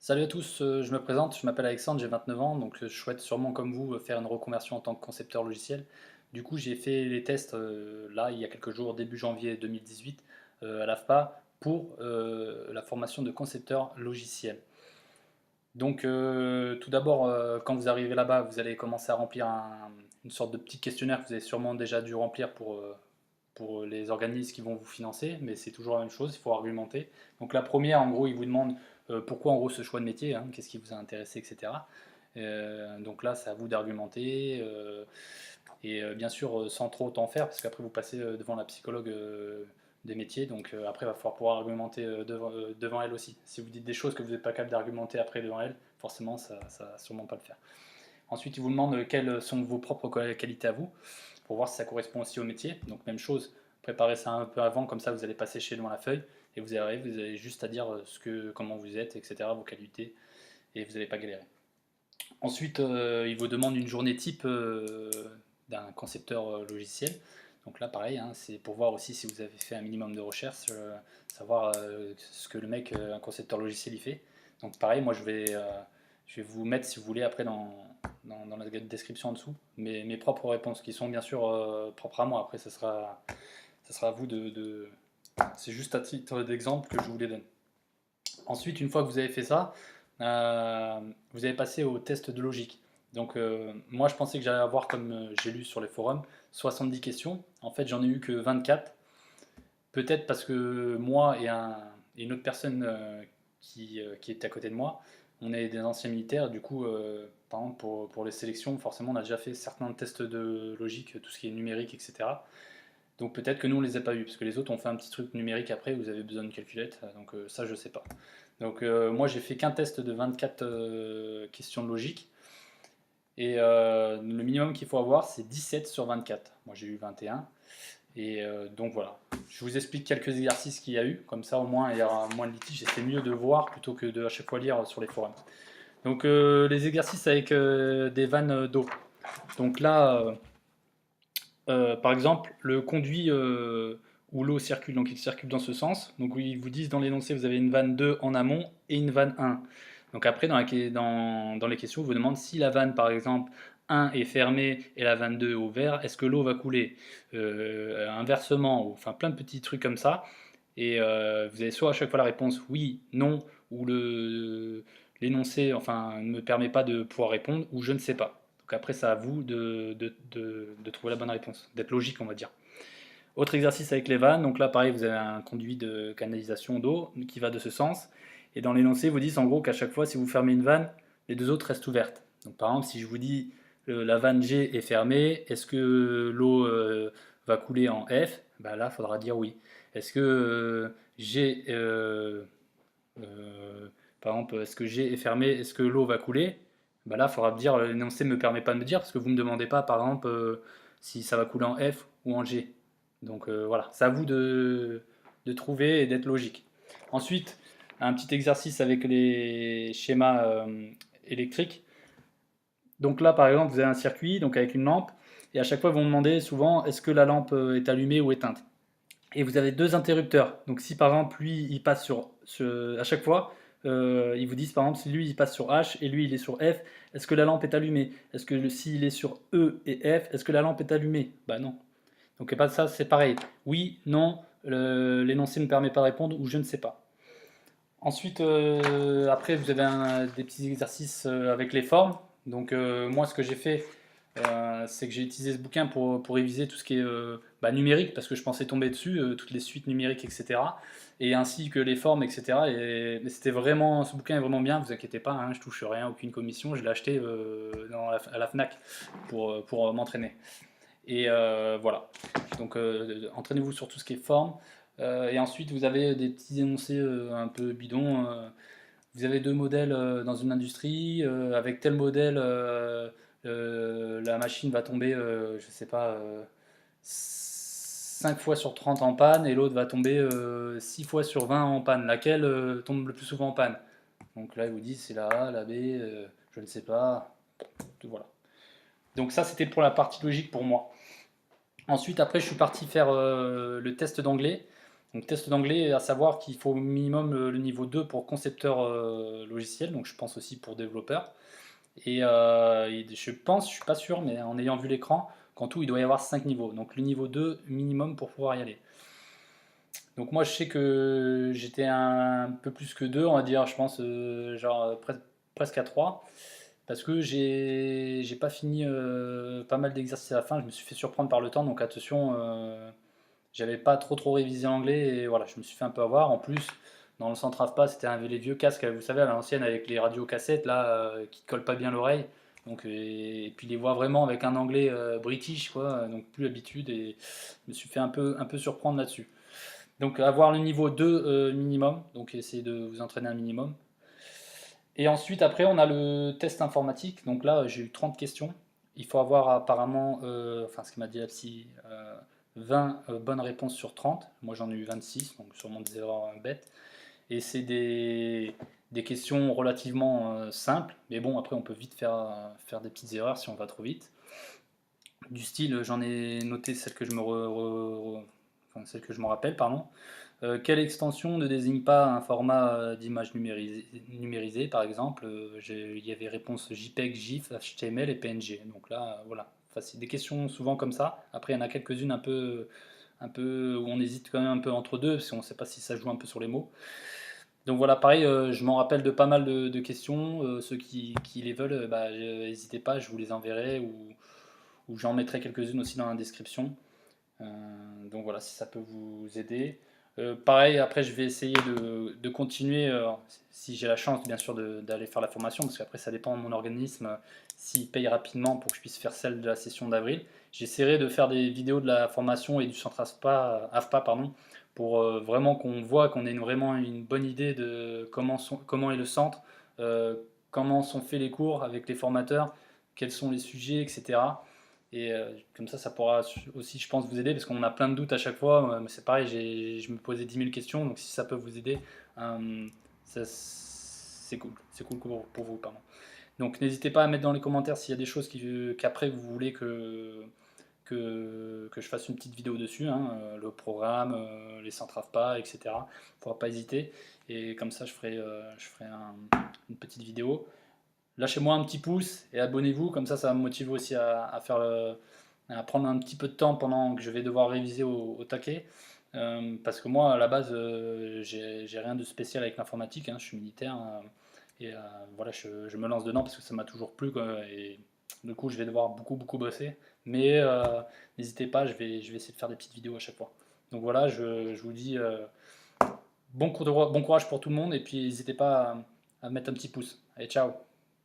Salut à tous, je me présente, je m'appelle Alexandre, j'ai 29 ans, donc je souhaite sûrement comme vous faire une reconversion en tant que concepteur logiciel. Du coup, j'ai fait les tests là, il y a quelques jours, début janvier 2018, à l'AFPA, pour la formation de concepteur logiciel. Donc, tout d'abord, quand vous arrivez là-bas, vous allez commencer à remplir une sorte de petit questionnaire que vous avez sûrement déjà dû remplir pour les organismes qui vont vous financer, mais c'est toujours la même chose, il faut argumenter. Donc la première, en gros, ils vous demandent pourquoi en gros ce choix de métier, hein, qu'est-ce qui vous a intéressé, etc. Donc là, c'est à vous d'argumenter, et bien sûr sans trop t'en faire, parce qu'après vous passez devant la psychologue des métiers, donc après il va falloir pouvoir argumenter devant elle aussi. Si vous dites des choses que vous n'êtes pas capable d'argumenter après devant elle, forcément ça ne va sûrement pas le faire. Ensuite, ils vous demandent quelles sont vos propres qualités à vous, pour voir si ça correspond aussi au métier. Donc même chose, préparez ça un peu avant, comme ça vous allez passer chez devant la feuille, et vous avez juste à dire comment vous êtes, etc., vos qualités, et vous n'allez pas galérer. Ensuite, ils vous demandent une journée type d'un concepteur logiciel. Donc là, pareil, hein, c'est pour voir aussi si vous avez fait un minimum de recherche, savoir ce que le mec, un concepteur logiciel, il fait. Donc pareil, moi je vais vous mettre, si vous voulez, après dans la description en dessous, mes propres réponses, qui sont bien sûr propres à moi. Après, ça sera à vous C'est juste à titre d'exemple que je vous les donne. Ensuite, une fois que vous avez fait ça, vous avez passé au test de logique. Donc moi je pensais que j'allais avoir, comme j'ai lu sur les forums, 70 questions. En fait j'en ai eu que 24. Peut-être parce que moi et une autre personne qui était à côté de moi, on est des anciens militaires. Du coup, par exemple pour les sélections, forcément on a déjà fait certains tests de logique, tout ce qui est numérique, etc. Donc peut-être que nous on les a pas eu, parce que les autres ont fait un petit truc numérique après, vous avez besoin de calculette, donc ça je sais pas. Donc moi j'ai fait qu'un test de 24 questions de logique, et le minimum qu'il faut avoir c'est 17 sur 24. Moi j'ai eu 21, et donc voilà. Je vous explique quelques exercices qu'il y a eu, comme ça au moins il y aura moins de litiges, et c'est mieux de voir plutôt que de à chaque fois lire sur les forums. Donc les exercices avec des vannes d'eau. Donc là, par exemple, le conduit où l'eau circule, donc il circule dans ce sens. Donc ils vous disent dans l'énoncé, vous avez une vanne 2 en amont et une vanne 1. Donc après, dans les questions, on vous demande si la vanne, par exemple, 1 est fermée et la vanne 2 est ouverte, est-ce que l'eau va couler inversement, enfin plein de petits trucs comme ça. Et vous avez soit à chaque fois la réponse oui, non, ou l'énoncé enfin, ne me permet pas de pouvoir répondre, ou je ne sais pas. Donc après, c'est à vous de trouver la bonne réponse, d'être logique, on va dire. Autre exercice avec les vannes, donc là pareil, vous avez un conduit de canalisation d'eau qui va de ce sens, et dans l'énoncé, vous dites en gros qu'à chaque fois, si vous fermez une vanne, les deux autres restent ouvertes. Donc par exemple, si je vous dis la vanne G est fermée, est-ce que l'eau va couler en F? Bah là, il faudra dire oui. Est-ce que G, par exemple, est-ce que G est fermé, est-ce que l'eau va couler? Bah là, il faudra me dire, l'énoncé ne me permet pas de me dire, parce que vous ne me demandez pas, par exemple, si ça va couler en F ou en G. Donc voilà, c'est à vous de trouver et d'être logique. Ensuite, un petit exercice avec les schémas électriques. Donc là, par exemple, vous avez un circuit donc avec une lampe, et à chaque fois, ils vont demander souvent est-ce que la lampe est allumée ou éteinte. Et vous avez deux interrupteurs. Donc si par exemple, lui, il passe à chaque fois, ils vous disent par exemple, si lui, il passe sur H et lui, il est sur F, est-ce que la lampe est allumée? Est-ce que s'il est sur E et F, est-ce que la lampe est allumée? Bah non. Donc pas ça, c'est pareil. Oui, non, l'énoncé ne permet pas de répondre ou je ne sais pas. Ensuite, après, vous avez des petits exercices avec les formes. Donc moi, ce que j'ai fait, c'est que j'ai utilisé ce bouquin pour réviser tout ce qui est numérique, parce que je pensais tomber dessus, toutes les suites numériques, etc. Et ainsi que les formes, etc. Mais c'était vraiment, ce bouquin est vraiment bien, vous inquiétez pas, hein, je touche rien, aucune commission, je l'ai acheté à la FNAC pour m'entraîner. Et voilà. Donc entraînez-vous sur tout ce qui est forme. Et ensuite, vous avez des petits énoncés un peu bidons. Vous avez deux modèles dans une industrie. Avec tel modèle, la machine va tomber, je sais pas, 5 fois sur 30 en panne, et l'autre va tomber 6 fois sur 20 en panne. Laquelle tombe le plus souvent en panne? Donc là, ils vous disent c'est la A, la B, je ne sais pas. Voilà. Donc ça, c'était pour la partie logique pour moi. Ensuite, après, je suis parti faire le test d'anglais. Donc test d'anglais, à savoir qu'il faut au minimum le niveau 2 pour concepteur logiciel, donc je pense aussi pour développeur. Et je pense, je suis pas sûr, mais en ayant vu l'écran, qu'en tout il doit y avoir 5 niveaux. Donc le niveau 2 minimum pour pouvoir y aller. Donc moi je sais que j'étais un peu plus que 2, on va dire, je pense genre presque à 3. Parce que j'ai pas fini pas mal d'exercices à la fin, je me suis fait surprendre par le temps, donc attention, j'avais pas trop révisé l'anglais et voilà, je me suis fait un peu avoir. En plus, dans le centre AFPA, c'était les vieux casques, vous savez, à l'ancienne avec les radios cassettes là, qui collent pas bien l'oreille. Donc, et puis les voix vraiment avec un anglais british, quoi, donc plus l'habitude et je me suis fait un peu surprendre là-dessus. Donc avoir le niveau 2 minimum, donc essayez de vous entraîner un minimum. Et ensuite, après, on a le test informatique. Donc là, j'ai eu 30 questions. Il faut avoir apparemment, enfin ce qu'il m'a dit la psy, 20 bonnes réponses sur 30. Moi, j'en ai eu 26, donc sûrement des erreurs bêtes. Et c'est des questions relativement simples. Mais bon, après, on peut vite faire des petites erreurs si on va trop vite. Du style, j'en ai noté celle que je enfin, celle que je me rappelle, pardon. Quelle extension ne désigne pas un format d'image numérisé, par exemple il y avait réponse JPEG, GIF, HTML et PNG. Donc là, voilà. Enfin, c'est des questions souvent comme ça. Après, il y en a quelques-unes un peu où on hésite quand même un peu entre deux, parce qu'on ne sait pas si ça joue un peu sur les mots. Donc voilà, pareil, je m'en rappelle de pas mal de questions. Ceux qui les veulent, bah, n'hésitez pas, je vous les enverrai ou j'en mettrai quelques-unes aussi dans la description. Euh, donc voilà, si ça peut vous aider. Pareil, après, je vais essayer de continuer, si j'ai la chance, bien sûr, d'aller faire la formation, parce qu'après, ça dépend de mon organisme, s'il paye rapidement pour que je puisse faire celle de la session d'avril. J'essaierai de faire des vidéos de la formation et du centre AFPA, pardon, pour vraiment qu'on voit qu'on ait vraiment une bonne idée de comment est le centre, euh, comment sont faits les cours avec les formateurs, quels sont les sujets, etc. Et comme ça pourra aussi, je pense, vous aider parce qu'on a plein de doutes à chaque fois. C'est pareil, je me posais 10 000 questions, donc si ça peut vous aider, c'est cool. C'est cool pour vous, pardon. Donc n'hésitez pas à mettre dans les commentaires s'il y a des choses qu'après vous voulez que je fasse une petite vidéo dessus, hein, le programme, les centres AFPA, etc. Il ne faudra pas hésiter. Et comme ça, je ferai une petite vidéo. Lâchez-moi un petit pouce et abonnez-vous, comme ça va me motiver aussi à prendre un petit peu de temps pendant que je vais devoir réviser au taquet. Parce que moi, à la base, j'ai rien de spécial avec l'informatique, hein, je suis militaire, et voilà, je me lance dedans parce que ça m'a toujours plu, quoi, et du coup, je vais devoir beaucoup bosser. Mais n'hésitez pas, je vais essayer de faire des petites vidéos à chaque fois. Donc voilà, je vous dis bon courage pour tout le monde, et puis n'hésitez pas à mettre un petit pouce. Allez, ciao!